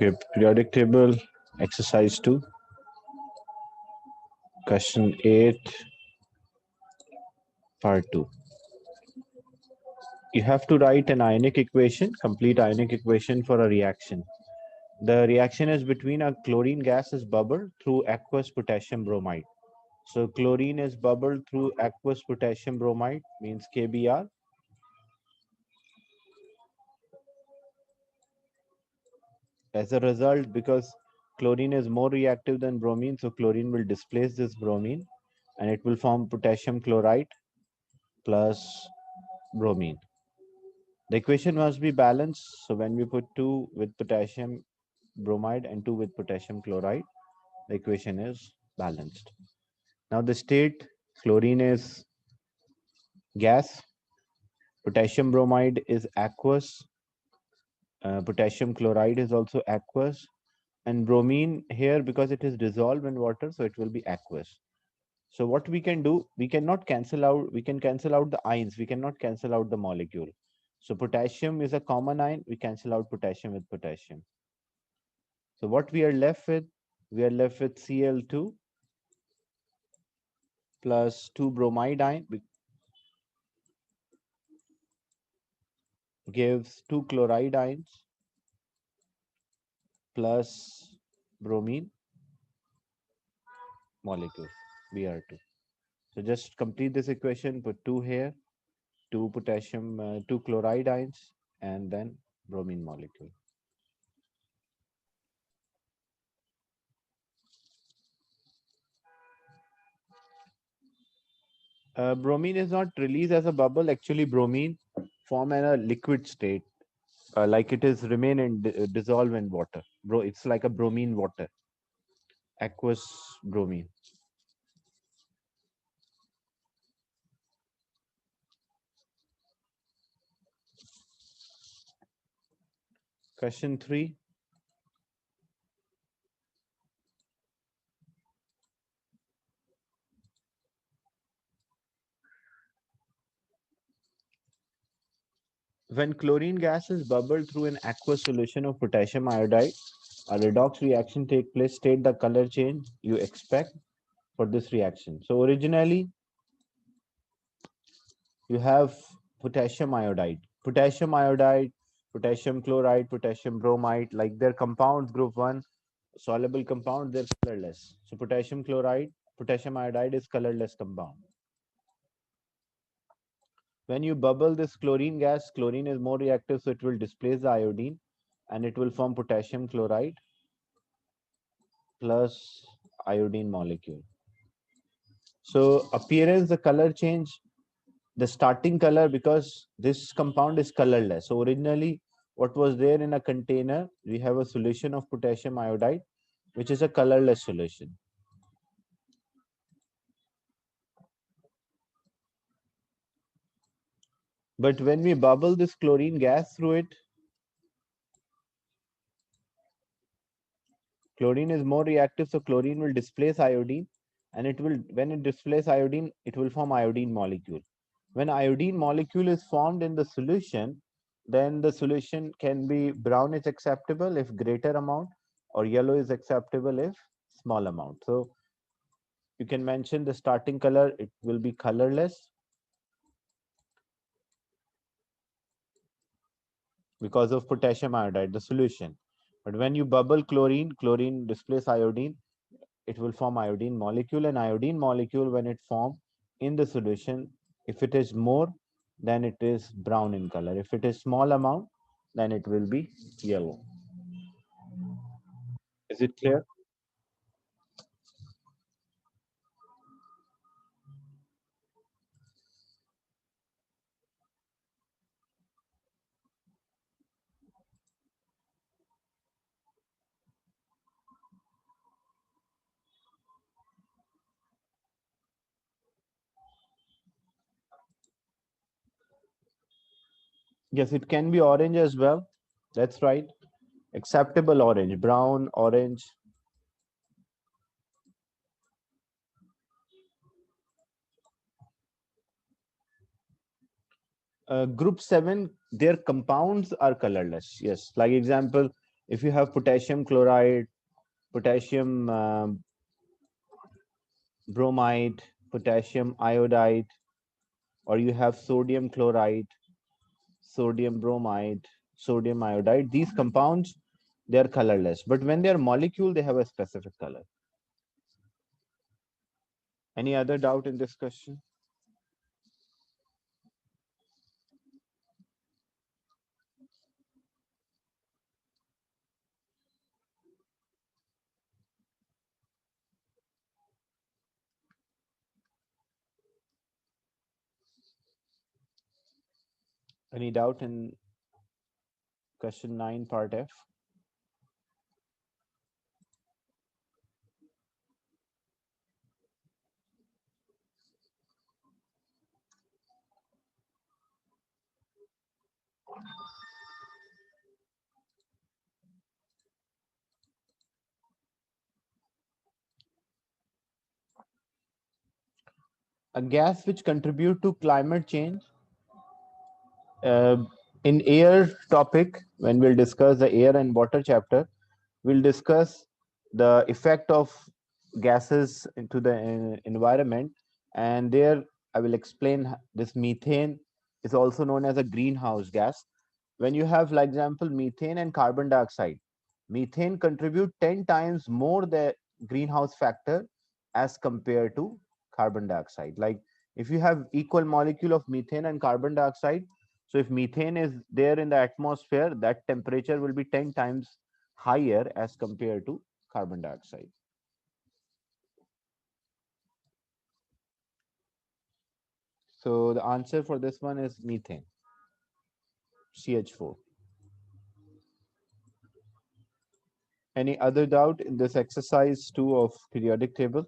Okay, periodic table, exercise 2, question 8, part 2. You have to write an ionic equation, complete ionic equation for a reaction. The reaction is between a chlorine gas is bubbled through aqueous potassium bromide. So chlorine is bubbled through aqueous potassium bromide, means KBr. As a result, because chlorine is more reactive than bromine, so chlorine will displace this bromine and it will form potassium chloride plus bromine. The equation must be balanced. So when we put 2 with potassium bromide and 2 with potassium chloride, the equation is balanced. Now the state, chlorine is gas, potassium bromide is aqueous, potassium chloride is also aqueous, and bromine here, because it is dissolved in water, so it will be aqueous. So what we can do, we can cancel out the ions, we cannot cancel out the molecule. So potassium is a common ion, we cancel out potassium with potassium. So what we are left with, Cl2 plus 2 bromide ion gives 2 chloride ions plus bromine molecule, Br2. So just complete this equation, put 2 here, 2 potassium, 2 chloride ions, and then bromine molecule. Bromine is not released as a bubble. Actually, bromine form in a liquid state, like it is remain and dissolve in water. It's like a bromine water, aqueous bromine. Question 3. When chlorine gas is bubbled through an aqueous solution of potassium iodide, a redox reaction take place. State the color change you expect for this reaction. So originally you have potassium iodide, potassium chloride, potassium bromide, like their compounds, group 1 soluble compound, they're colorless. So potassium chloride, potassium iodide is colorless compound. When you bubble this chlorine gas, chlorine is more reactive, so it will displace the iodine and it will form potassium chloride plus iodine molecule. So appearance, the color change, the starting color, because this compound is colorless. So originally what was there in a container, we have a solution of potassium iodide, which is a colorless solution. But when we bubble this chlorine gas through it, chlorine is more reactive, so chlorine will displace iodine, and it will, when it displaces iodine, it will form iodine molecule. When iodine molecule is formed in the solution, then the solution can be brown is acceptable if greater amount, or yellow is acceptable if small amount. So you can mention the starting color, it will be colorless because of potassium iodide, the solution. But when you bubble chlorine, chlorine displace iodine, it will form iodine molecule, and iodine molecule, when it form in the solution, if it is more, then it is brown in color. If it is small amount, then it will be yellow. Is it clear? Yes, it can be orange as well. That's right. Acceptable orange, brown, orange. Group 7, their compounds are colorless. Yes, like example, If you have potassium chloride, potassium bromide, potassium iodide, or you have sodium chloride, sodium bromide, sodium iodide, these compounds, they are colorless. But when they are molecule, they have a specific color. Any other doubt in this question? Any doubt in question 9, part F? A gas which contribute to climate change. Uh, in air topic, when we'll discuss the air and water chapter, we'll discuss the effect of gases into the environment, and there I will explain this methane is also known as a greenhouse gas. When you have, like example, methane and carbon dioxide, methane contribute 10 times more the greenhouse factor as compared to carbon dioxide. Like if you have equal molecule of methane and carbon dioxide, so if methane is there in the atmosphere, that temperature will be 10 times higher as compared to carbon dioxide. So the answer for this one is methane, CH4. Any other doubt in this exercise 2 of periodic table?